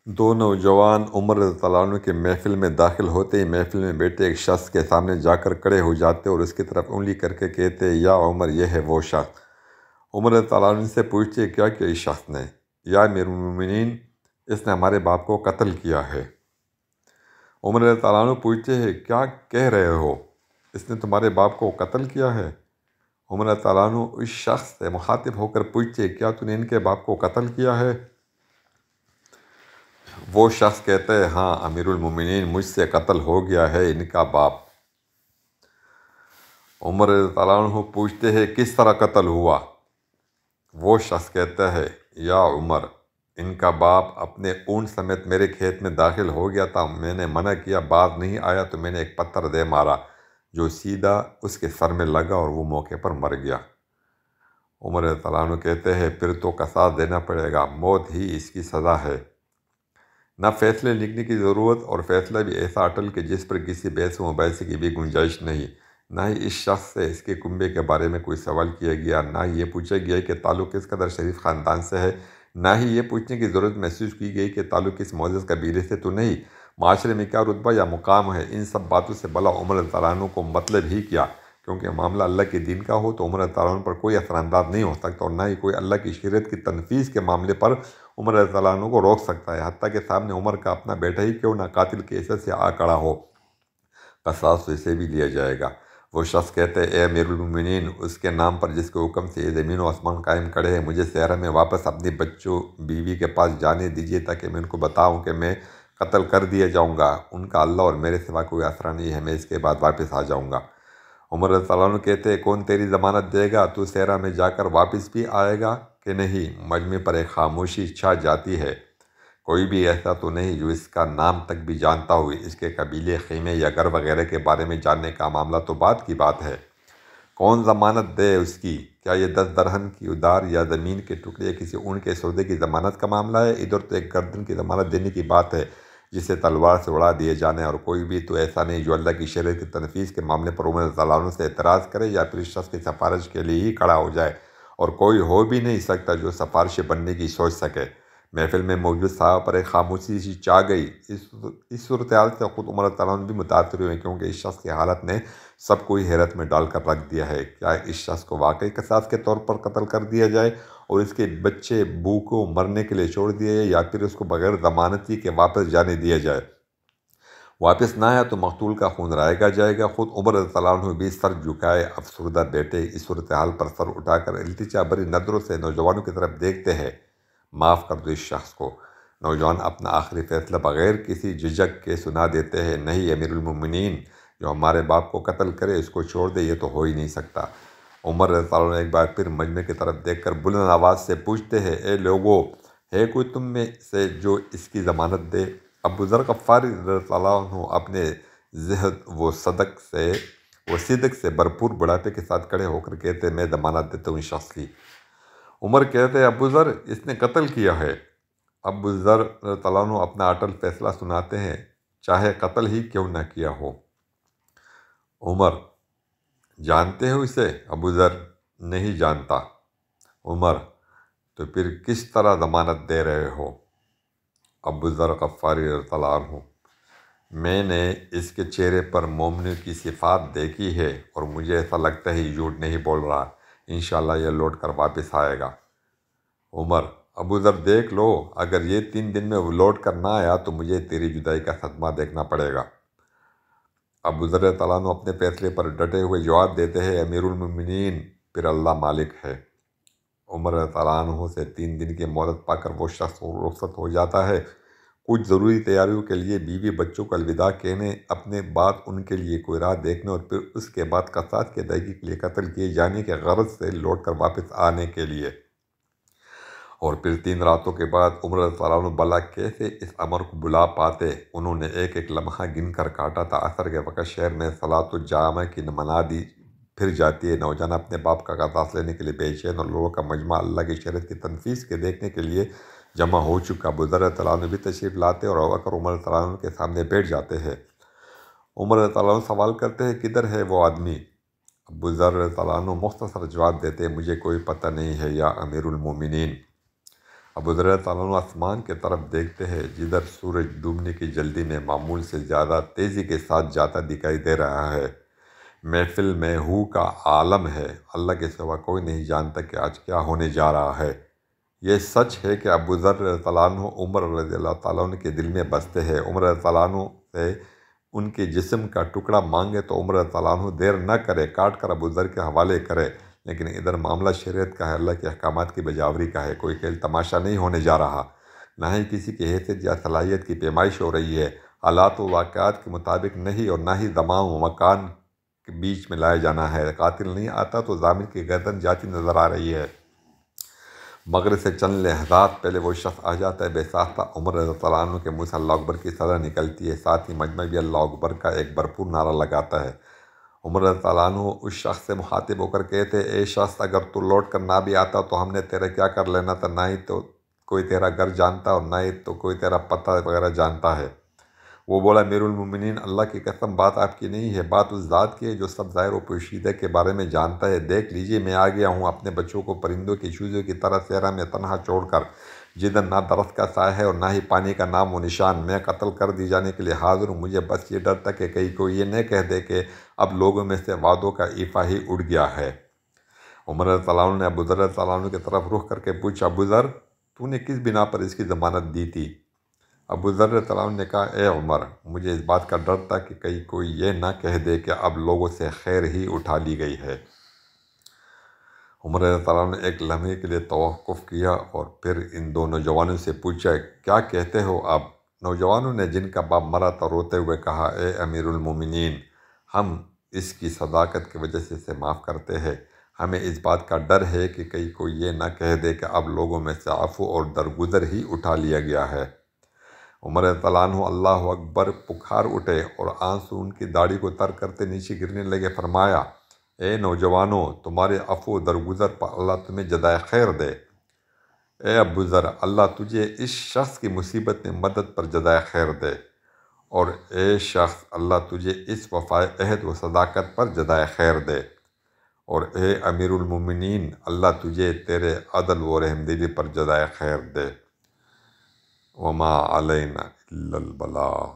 دو نوجوان عمر رضی اللہ عنہ کے محفل میں داخل ہوتے ہی محفل میں بیٹھے ایک شخص کے سامنے جا کر کھڑے ہو جاتے اور اس کی طرف انگلی کر کے کہتے، یا عمر، یہ ہے وہ شخص۔ عمر رضی اللہ عنہ سے پوچھتے، کیا کیا اس شخص نے؟ یا امیر المومنین، اس نے ہمارے باپ کو قتل کیا ہے۔ عمر رضی اللہ عنہ پوچھتے ہیں، کیا کہہ رہے ہو؟ اس نے تمہارے باپ کو قتل کیا ہے؟ عمر رضی اللہ عنہ اس شخص سے مخاطب ہو کر پوچھتے، کیا تو نے ان کے باپ کو قتل کیا ہے؟ وہ شخص کہتا ہے، ہاں امیر المومنین، مجھ سے قتل ہو گیا ہے ان کا باپ۔ عمر رضی اللہ عنہ پوچھتے ہیں، کس طرح قتل ہوا؟ وہ شخص کہتا ہے، یا عمر، ان کا باپ اپنے اونٹ سمیت میرے کھیت میں داخل ہو گیا تھا، میں نے منع کیا، باز نہیں آیا تو میں نے ایک پتھر دے مارا جو سیدھا اس کے سر میں لگا اور وہ موقع پر مر گیا۔ عمر رضی اللہ عنہ کہتے ہیں، پھر تو قصاص دینا پڑے گا، موت ہی اس کی سزا ہے۔ نہ فیصلے لکھنے کی ضرورت، اور فیصلہ بھی ایسا اٹل کہ جس پر کسی بحث و مباحثے کی بھی گنجائش نہیں۔ نہ ہی اس شخص سے اس کے کنبے کے بارے میں کوئی سوال کیا گیا، نہ ہی یہ پوچھا گیا کہ تعلق کس قدر شریف خاندان سے ہے، نہ ہی یہ پوچھنے کی ضرورت محسوس کی گئی کہ تعلق کس معزز قبیلے سے تو نہیں، معاشرے میں کیا رتبہ یا مقام ہے۔ ان سب باتوں سے بلا عمر رضی اللہ عنہ کو مطلب ہی کیا، کیونکہ معاملہ اللہ کے دین کا ہو تو عمر رضی اللہ عنہ پر کوئی اثر انداز نہیں ہو سکتا، اور نہ ہی کوئی اللہ کی شریعت کی تنفیذ کے معاملے پر عمر رضی اللہ عنہ کو روک سکتا ہے، حتیٰ کہ سامنے عمر کا اپنا بیٹا ہی کیوں نہ قاتل کی حیثیت سے آ کھڑا ہو، قصاص تو اسے بھی لیا جائے گا۔ وہ شخص کہتے ہیں، اے امیر المومنین، اس کے نام پر جس کے حکم سے یہ زمین و آسمان قائم کھڑے ہیں، مجھے صحرا میں واپس اپنی بچوں بیوی کے پاس جانے دیجیے تاکہ میں ان کو بتاؤں کہ میں قتل کر دیا جاؤں گا، ان کا اللہ اور میرے سوا کوئی آسرا نہیں ہے، میں اس کے بعد واپس آ جاؤں گا۔ عمر رضی اللہ عنہ کہتے ہیں، کون تیری ضمانت دے گا؟ تو صحرا میں جا کر واپس بھی آئے گا کہ نہیں؟ مجمع پر ایک خاموشی چھا جاتی ہے۔ کوئی بھی ایسا تو نہیں جو اس کا نام تک بھی جانتا ہو، اس کے قبیلے، خیمے یا گھر وغیرہ کے بارے میں جاننے کا معاملہ تو بعد کی بات ہے۔ کون ضمانت دے اس کی؟ کیا یہ 10 درہم کی ادار یا زمین کے ٹکڑے یا کسی اونٹ کے سودے کی ضمانت کا معاملہ ہے؟ ادھر تو ایک گردن کی ضمانت دینے کی بات ہے جسے تلوار سے اڑا دیے جانے، اور کوئی بھی تو ایسا نہیں جو اللہ کی شریعت کی تنفیذ کے معاملے پر عمر رضی اللہ عنہ سے اعتراض کرے یا پھر اس شخص کی سفارش کے لیے ہی کھڑا ہو جائے، اور کوئی ہو بھی نہیں سکتا جو سفارش بننے کی سوچ سکے۔ محفل میں موجود صاحب پر ایک خاموشی سی چھا گئی۔ اس صورتحال سے خود عمر رضی اللہ عنہ بھی متاثر ہوئے، کیونکہ اس شخص کی حالت نے سب کو ہی حیرت میں ڈال کر رکھ دیا ہے۔ کیا اس شخص کو واقعی قصاص کے طور پر قتل کر دیا جائے اور اس کے بچے بھوکوں مرنے کے لیے چھوڑ دیے جائے، یا پھر اس کو بغیر ضمانتی کے واپس جانے دیا جائے؟ واپس نہ آیا تو مقتول کا خون رائگا جائے گا۔ خود عمر رضی اللہ عنہ بھی سر جھکائے افسردہ بیٹھے اس صورتحال پر سر اٹھا کر التجا بھری نظروں سے نوجوانوں کی طرف دیکھتے ہیں۔ معاف کر دو اس شخص کو۔ نوجوان اپنا آخری فیصلہ بغیر کسی جھجک کے سنا دیتے ہیں، نہیں امیر المومنین، جو ہمارے باپ کو قتل کرے اس کو چھوڑ دے، یہ تو ہو ہی نہیں سکتا۔ عمر رضی اللہ عنہ ایک بار پھر مجمع کی طرف دیکھ کر بلند آواز سے پوچھتے ہیں، اے لوگو، ہے کوئی تم میں سے جو اس کی ضمانت دے؟ ابو ذر غفاری رضی اللہ عنہ اپنے زہد و صدق سے بھرپور بڑھاپے کے ساتھ کھڑے ہو کر کہتے ہیں، میں ضمانت دیتا ہوں اس شخص کی۔ عمر کہتے ہیں، ابو ذر، اس نے قتل کیا ہے۔ ابو ذر رضی اللہ عنہ اپنا اٹل فیصلہ سناتے ہیں، چاہے قتل ہی کیوں نہ کیا ہو۔ عمر، جانتے ہو اسے؟ ابو ذر، نہیں جانتا۔ عمر، تو پھر کس طرح ضمانت دے رہے ہو؟ ابو ذر غفاری رضی اللہ عنہ، میں نے اس کے چہرے پر مومنوں کی صفات دیکھی ہے، اور مجھے ایسا لگتا ہے یہ جھوٹ نہیں بول رہا، انشاءاللہ یہ لوٹ کر واپس آئے گا۔ عمر، ابو ذر، دیکھ لو، اگر یہ 3 دن میں وہ لوٹ کر نہ آیا تو مجھے تیری جدائی کا صدمہ دیکھنا پڑے گا۔ ابو ذر رضی اللہ عنہ اپنے فیصلے پر ڈٹے ہوئے جواب دیتے ہیں، امیر المومنین، پھر اللہ مالک ہے۔ عمر رضی اللہ عنہ سے 3 دن کی مہلت پا کر وہ شخص رخصت ہو جاتا ہے، کچھ ضروری تیاریوں کے لیے بیوی بچوں کو الوداع کہنے، اپنے بعد ان کے لیے کوئی راہ دیکھنے، اور پھر اس کے بعد قصاص کی ادائیگی کے لیے قتل کیے جانے کے غرض سے لوٹ کر واپس آنے کے لیے۔ اور پھر 3 راتوں کے بعد عمر رضی اللہ عنہ بھلا کیسے اس امر کو بلا پاتے؟ انہوں نے ایک ایک لمحہ گن کر کاٹا تھا۔ عصر کے وقت شہر میں صلاۃ الجامع کی منادی پھر جاتی ہے، نوجوان اپنے باپ کا قصاص لینے کے لیے بے چین، اور لوگوں کا مجمع اللہ کی شریعت کی تنفیذ کے دیکھنے کے لیے جمع ہو چکا۔ ابو ذر رضی اللہ عنہ بھی تشریف لاتے اور ابوبکر عمر رضی اللہ عنہ کے سامنے بیٹھ جاتے ہیں۔ عمر رضی اللہ عنہ سوال کرتے ہیں، کدھر ہے وہ آدمی؟ ابو ذر رضی اللہ عنہ مختصر جواب دیتے ہیں، مجھے کوئی پتہ نہیں ہے یا امیر المومنین۔ ابو ذر تعالیٰ عنہ آسمان کے طرف دیکھتے ہیں جدھر سورج ڈوبنے کی جلدی میں معمول سے زیادہ تیزی کے ساتھ جاتا دکھائی دے رہا ہے۔ محفل میں ہو کا عالم ہے، اللہ کے سوا کوئی نہیں جانتا کہ آج کیا ہونے جا رہا ہے۔ یہ سچ ہے کہ ابو ذر رضی اللہ عنہ عمر رضی اللہ تعالیٰ عنہ کے دل میں بستے ہیں۔ عمر رضی اللہ عنہ سے ان کے جسم کا ٹکڑا مانگے تو عمر رضی اللہ عنہ دیر نہ کرے، کاٹ کر ابو ذر کے حوالے کرے، لیکن ادھر معاملہ شریعت کا ہے، اللہ کے احکامات کی بجاوری کا ہے۔ کوئی کھیل تماشا نہیں ہونے جا رہا، نہ ہی کسی کی حیثیت یا صلاحیت کی پیمائش ہو رہی ہے۔ حالات و واقعات کے مطابق نہیں، اور نہ ہی زمان و مکان کے بیچ میں لائے جانا ہے۔ قاتل نہیں آتا تو ضامن کی گردن جاتی نظر آ رہی ہے۔ مغرب سے چند لحظات پہلے وہ شخص آ جاتا ہے، بے ساختہ عمر رضی اللہ عنہ کے منہ سے اللہ اکبر کی صدا نکلتی ہے، ساتھ ہی مجمع بھی اللہ اکبر کا ایک بھرپور نعرہ لگاتا ہے۔ عمر رضی اللہ عنہ اس شخص سے مخاطب ہو کر کہتے ہیں، اے شخص، اگر تو لوٹ کر نہ بھی آتا تو ہم نے تیرا کیا کر لینا تھا؟ نہ ہی تو کوئی تیرا گھر جانتا اور نہ ہی تو کوئی تیرا پتہ وغیرہ جانتا ہے۔ وہ بولا، امیر المومنین، اللہ کی قسم بات آپ کی نہیں ہے، بات اس ذات کی ہے جو سب ظاہر و پوشیدہ کے بارے میں جانتا ہے۔ دیکھ لیجئے، میں آ گیا ہوں اپنے بچوں کو پرندوں کے چوزوں کی طرح صحرا میں تنہا چھوڑ کر، جدھر نہ درخت کا سایہ ہے اور نہ ہی پانی کا نام و نشان۔ میں قتل کر دی جانے کے لیے حاضر ہوں۔ مجھے بس یہ ڈر تھا کہ کہیں کوئی یہ نہ کہہ دے کہ اب لوگوں میں سے وعدوں کا ایفا ہی اڑ گیا ہے۔ عمر رضی اللہ عنہ نے ابو ذر رضی اللہ عنہ کی طرف رخ کر کے پوچھا، ابو ذر، تو نے کس بنا پر اس کی ضمانت دی تھی؟ ابو ذر رضی اللہ عنہ نے کہا، اے عمر، مجھے اس بات کا ڈر تھا کہ کہیں کوئی یہ نہ کہہ دے کہ اب لوگوں سے خیر ہی اٹھا لی گئی ہے۔ عمر رضی اللہ عنہ نے ایک لمحے کے لیے توقف کیا اور پھر ان دو نوجوانوں سے پوچھا، کیا کہتے ہو اب؟ نوجوانوں نے، جن کا باپ مرا تھا، روتے ہوئے کہا، اے امیر المومنین، ہم اس کی صداقت کی وجہ سے اسے معاف کرتے ہیں۔ ہمیں اس بات کا ڈر ہے کہ کہیں کوئی یہ نہ کہہ دے کہ اب لوگوں میں سے عفو اور درگزر ہی اٹھا لیا گیا ہے۔ عمر رضی اللہ عنہ اللہ اکبر پکار اٹھے اور آنسو ان کی داڑھی کو تر کرتے نیچے گرنے لگے۔ فرمایا، اے نوجوانوں، تمہارے عفو و درگزر پر اللہ تمہیں جزائے خیر دے۔ اے ابو ذر، اللہ تجھے اس شخص کی مصیبت میں مدد پر جزائے خیر دے، اور اے شخص، اللہ تجھے اس وفائے عہد و صداقت پر جزائے خیر دے، اور اے امیر المومنین، اللہ تجھے تیرے عدل و رحمدلی پر جزائے خیر دے۔ وما علینا الا البلاغ۔